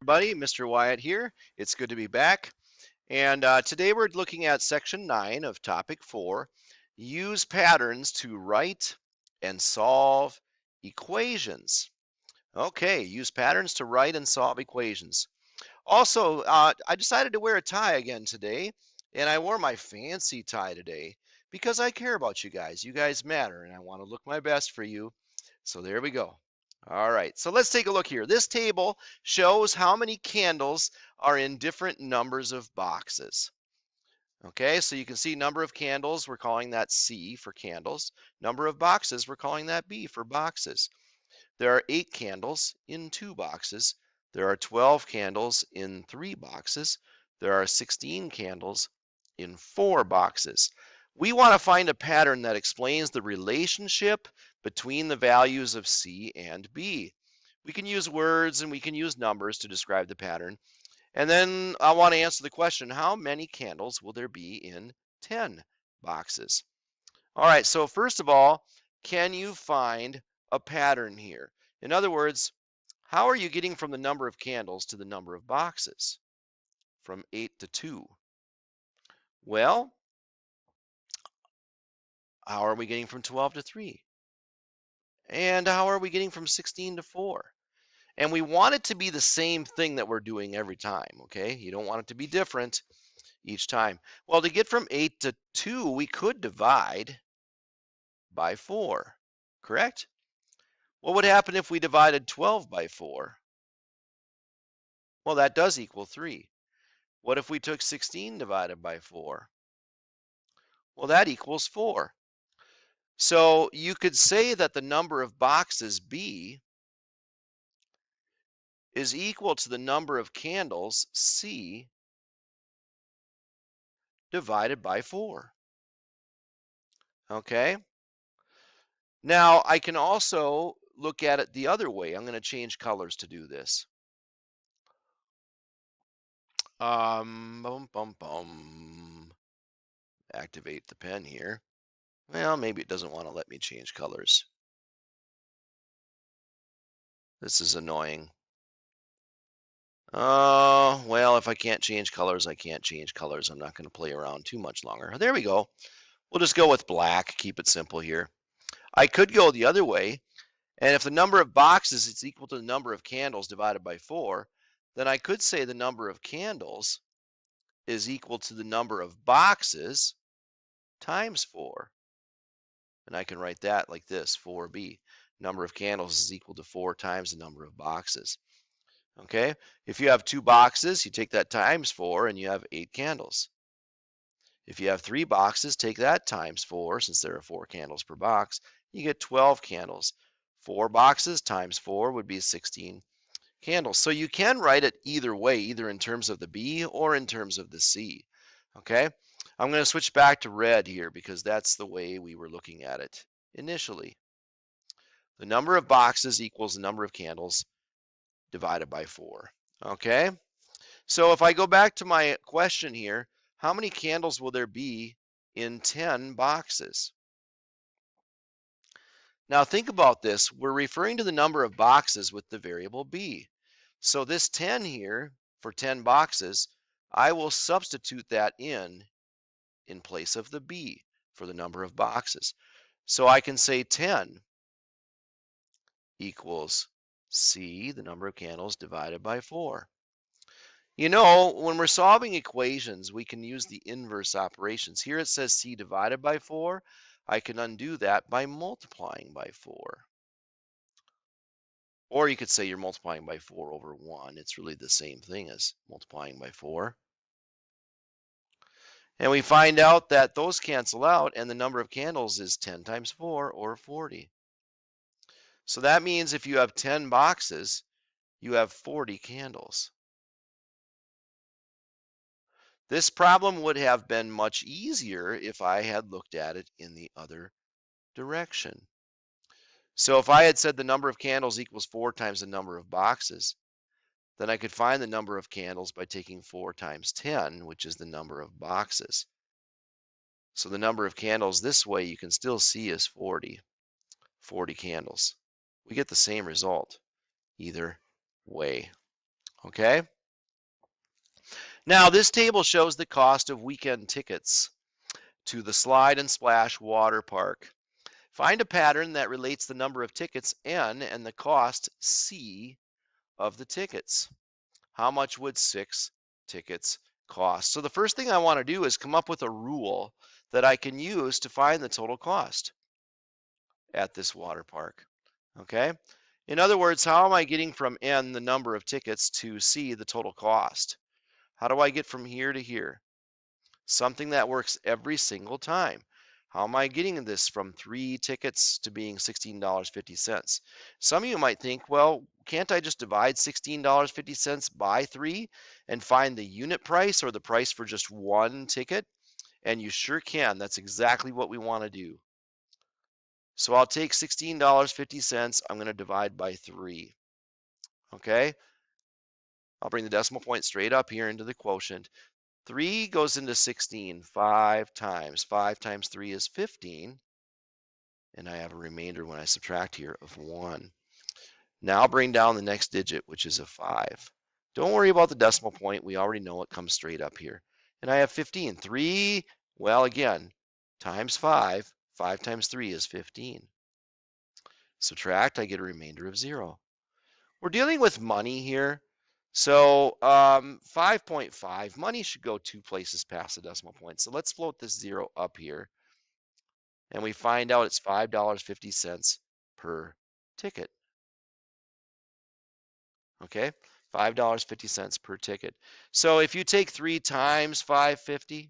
Everybody, Mr. Wyatt here. It's good to be back. And today we're looking at section 9 of topic 4, use patterns to write and solve equations. Okay, use patterns to write and solve equations. Also, I decided to wear a tie again today, and I wore my fancy tie today because I care about you guys. You guys matter, and I want to look my best for you. So there we go. All right, so let's take a look here. This table shows how many candles are in different numbers of boxes. Okay, so you can see number of candles, we're calling that C for candles. Number of boxes, we're calling that B for boxes. There are 8 candles in 2 boxes. There are 12 candles in 3 boxes. There are 16 candles in 4 boxes. We want to find a pattern that explains the relationship between the values of C and B. We can use words and we can use numbers to describe the pattern. And then I want to answer the question, how many candles will there be in 10 boxes? All right, so first of all, can you find a pattern here? In other words, how are you getting from the number of candles to the number of boxes? From 8 to 2. Well, how are we getting from 12 to 3? And how are we getting from 16 to 4? And we want it to be the same thing that we're doing every time, okay? You don't want it to be different each time. Well, to get from 8 to 2, we could divide by 4, correct? What would happen if we divided 12 by 4? Well, that does equal 3. What if we took 16 divided by 4? Well, that equals 4. So you could say that the number of boxes B is equal to the number of candles C divided by 4. Okay? Now, I can also look at it the other way. I'm going to change colors to do this. Bum, bum, bum. Activate the pen here. Well, maybe it doesn't want to let me change colors. This is annoying. Oh, well, if I can't change colors, I can't change colors. I'm not going to play around too much longer. There we go. We'll just go with black, keep it simple here. I could go the other way, and if the number of boxes is equal to the number of candles divided by 4, then I could say the number of candles is equal to the number of boxes times 4. And I can write that like this, 4b. Number of candles is equal to 4 times the number of boxes. Okay, if you have 2 boxes, you take that times 4 and you have 8 candles. If you have 3 boxes, take that times 4, since there are 4 candles per box, you get 12 candles. 4 boxes times 4 would be 16 candles. So you can write it either way, either in terms of the B or in terms of the C. Okay, I'm going to switch back to red here because that's the way we were looking at it initially. The number of boxes equals the number of candles divided by 4. Okay, so if I go back to my question here, how many candles will there be in 10 boxes? Now think about this. We're referring to the number of boxes with the variable b. So this 10 here, for 10 boxes, I will substitute that in place of the b for the number of boxes. So I can say 10 equals c, the number of candles, divided by 4. You know, when we're solving equations, we can use the inverse operations. Here it says c divided by 4. I can undo that by multiplying by 4. Or you could say you're multiplying by 4 over 1. It's really the same thing as multiplying by 4. And we find out that those cancel out, and the number of candles is 10 times 4, or 40. So that means if you have 10 boxes, you have 40 candles. This problem would have been much easier if I had looked at it in the other direction. So if I had said the number of candles equals 4 times the number of boxes, then I could find the number of candles by taking 4 times 10, which is the number of boxes. So the number of candles this way you can still see is 40 candles. We get the same result either way. Okay? Now, this table shows the cost of weekend tickets to the Slide and Splash Water Park. Find a pattern that relates the number of tickets N and the cost C of the tickets. How much would 6 tickets cost? So the first thing I want to do is come up with a rule that I can use to find the total cost at this water park. Okay? In other words, how am I getting from N, the number of tickets, to C, the total cost? How do I get from here to here? Something that works every single time. How am I getting this from 3 tickets to being $16.50? Some of you might think, well, can't I just divide $16.50 by 3 and find the unit price or the price for just one ticket? And you sure can. That's exactly what we want to do. So I'll take $16.50. I'm going to divide by 3. Okay? I'll bring the decimal point straight up here into the quotient. 3 goes into 16 5 times. 5 times 3 is 15. And I have a remainder when I subtract here of 1. Now bring down the next digit, which is a 5. Don't worry about the decimal point. We already know it comes straight up here. And I have 15. 3, well, again, times 5. 5 times 3 is 15. Subtract, I get a remainder of 0. We're dealing with money here. So 5.5, money should go 2 places past the decimal point. So let's float this 0 up here. And we find out it's $5.50 per ticket. Okay, $5.50 per ticket. So if you take 3 times 5.50,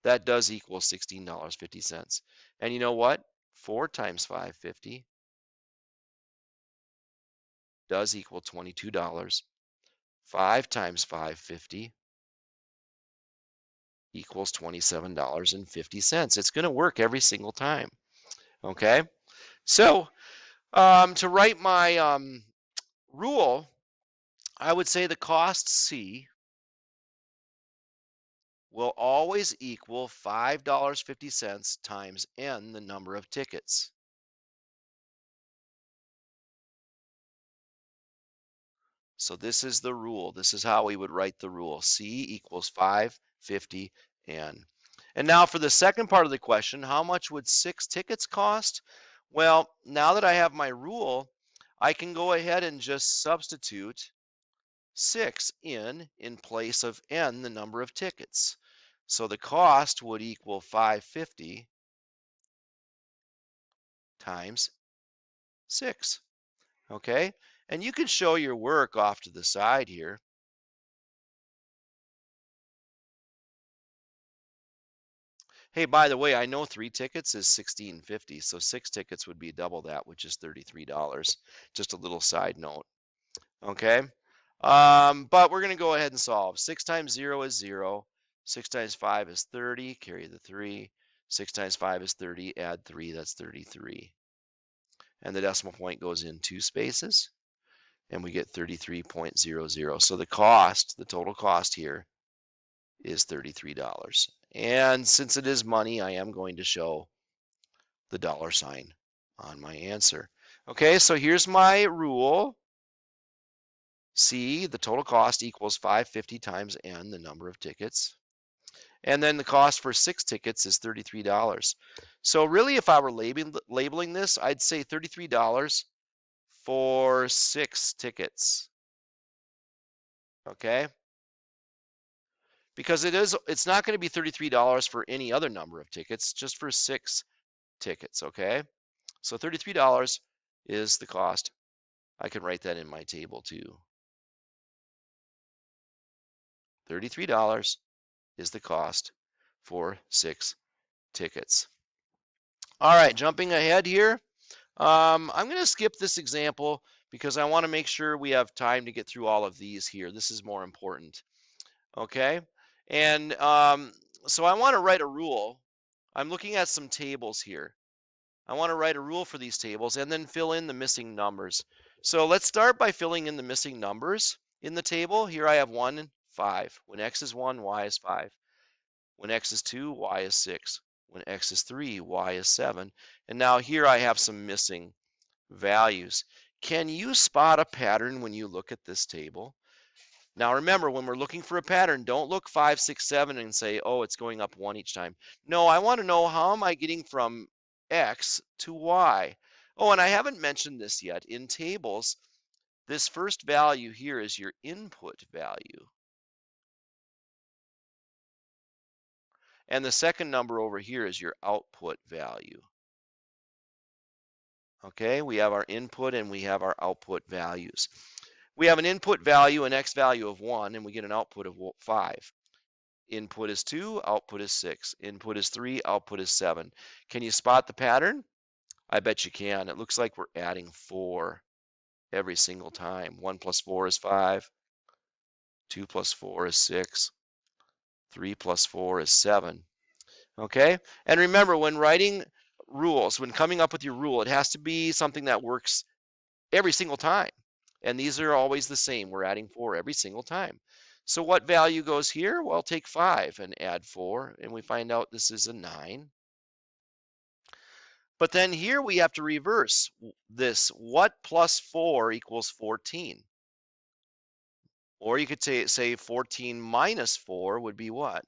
that does equal $16.50. And you know what? 4 times 5.50 does equal $22. 5 times 5.50 equals $27.50. It's going to work every single time. Okay, so to write my rule, I would say the cost C will always equal $5.50 times N, the number of tickets. So this is the rule. This is how we would write the rule. C equals 550 N. And now for the second part of the question, how much would 6 tickets cost? Well, now that I have my rule, I can go ahead and just substitute 6 in place of N, the number of tickets. So the cost would equal 550 times 6. Okay? And you can show your work off to the side here. Hey, by the way, I know 3 tickets is $16.50, so 6 tickets would be double that, which is $33. Just a little side note. Okay? But we're going to go ahead and solve. 6 times 0 is 0. 6 times 5 is 30. Carry the 3. 6 times 5 is 30. Add 3. That's 33. And the decimal point goes in 2 spaces. And we get 33.00. So the cost, the total cost here, is $33. And since it is money, I am going to show the dollar sign on my answer. Okay, so here's my rule. C, the total cost equals 550 times N, the number of tickets. And then the cost for 6 tickets is $33. So really, if I were labeling this, I'd say $33 for 6 tickets. Okay? Because it's not going to be $33 for any other number of tickets, just for 6 tickets, okay? So $33 is the cost. I can write that in my table too. $33 is the cost for 6 tickets. All right, jumping ahead here. I'm going to skip this example because I want to make sure we have time to get through all of these here. This is more important. Okay, and so I want to write a rule. I'm looking at some tables here. I want to write a rule for these tables and then fill in the missing numbers. So let's start by filling in the missing numbers in the table. Here I have 1 and 5. When x is 1, y is 5. When x is 2, y is 6. When x is 3, y is 7. And now here I have some missing values. Can you spot a pattern when you look at this table? Now remember, when we're looking for a pattern, don't look 5, 6, 7 and say, oh, it's going up 1 each time. No, I want to know, how am I getting from X to Y? Oh, and I haven't mentioned this yet. In tables, this first value here is your input value. And the second number over here is your output value. Okay, we have our input and we have our output values. We have an input value, an X value of 1, and we get an output of 5. Input is 2, output is 6. Input is 3, output is 7. Can you spot the pattern? I bet you can. It looks like we're adding 4 every single time. 1 plus 4 is 5. 2 plus 4 is 6. 3 plus 4 is 7. Okay? And remember, when writing rules, when coming up with your rule, it has to be something that works every single time. And these are always the same. We're adding 4 every single time. So what value goes here? Well, take 5 and add 4, and we find out this is a 9. But then here we have to reverse this. What plus 4 equals 14? Or you could say 14 minus 4 would be what?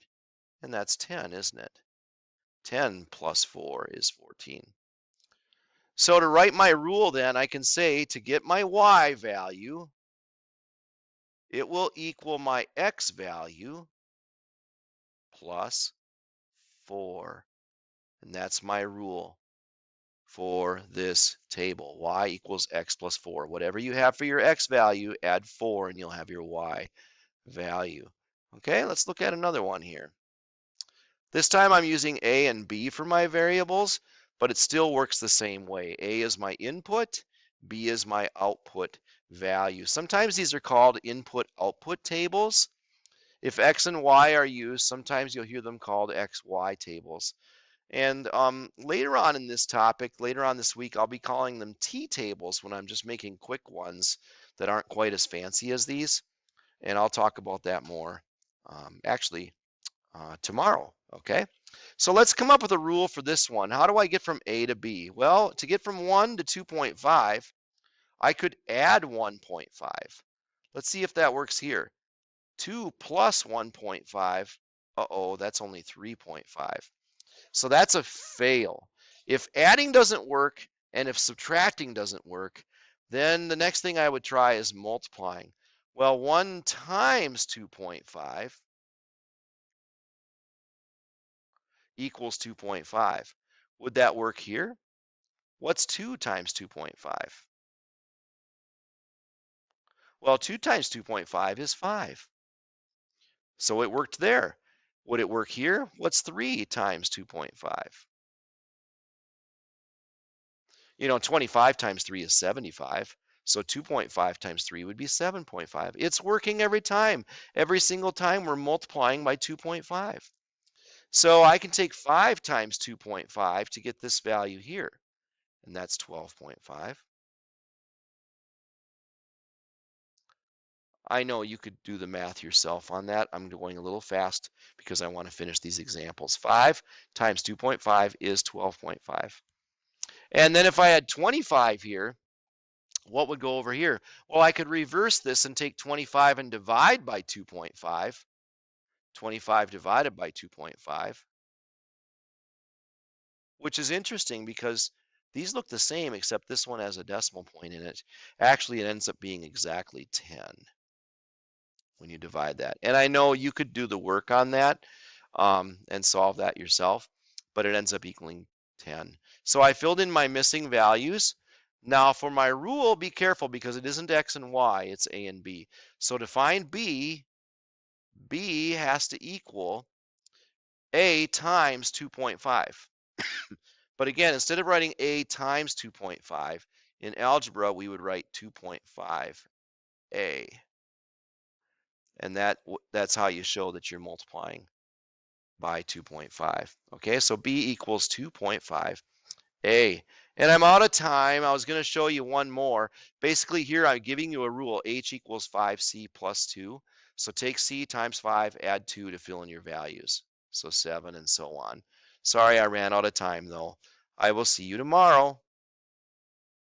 And that's 10, isn't it? 10 plus 4 is 14. So to write my rule then, I can say to get my y value, it will equal my x value plus 4. And that's my rule for this table. Y equals x plus 4. Whatever you have for your x value, add 4 and you'll have your y value. Okay, let's look at another one here. This time I'm using a and b for my variables, but it still works the same way. A is my input, b is my output value. Sometimes these are called input-output tables. If x and y are used, sometimes you'll hear them called xy tables. And later on in this topic, later on this week, I'll be calling them t-tables when I'm just making quick ones that aren't quite as fancy as these. And I'll talk about that more tomorrow, okay? So let's come up with a rule for this one. How do I get from A to B? Well, to get from 1 to 2.5, I could add 1.5. Let's see if that works here. 2 plus 1.5, uh-oh, that's only 3.5. So that's a fail. If adding doesn't work and if subtracting doesn't work, then the next thing I would try is multiplying. Well, 1 times 2.5 equals 2.5. Would that work here? What's 2 times 2.5? Well, 2 times 2.5 is 5. So it worked there. Would it work here? What's 3 times 2.5? You know, 25 times 3 is 75. So 2.5 times 3 would be 7.5. It's working every time. Every single time we're multiplying by 2.5. So I can take 5 times 2.5 to get this value here, and that's 12.5. I know you could do the math yourself on that. I'm going a little fast because I want to finish these examples. 5 times 2.5 is 12.5. And then if I had 25 here, what would go over here? Well, I could reverse this and take 25 and divide by 2.5. 25 divided by 2.5, which is interesting because these look the same except this one has a decimal point in it. Actually, it ends up being exactly 10 when you divide that. And I know you could do the work on that and solve that yourself, but it ends up equaling 10. So I filled in my missing values. Now for my rule, be careful because it isn't x and y, it's a and b. So to find b, b has to equal a times 2.5. But again, instead of writing a times 2.5, in algebra we would write 2.5a. And that's how you show that you're multiplying by 2.5. Okay, so b equals 2.5a. And I'm out of time. I was going to show you one more. Basically here I'm giving you a rule, h equals 5c plus 2. So take c times 5, add 2 to fill in your values. So 7 and so on. Sorry I ran out of time though. I will see you tomorrow.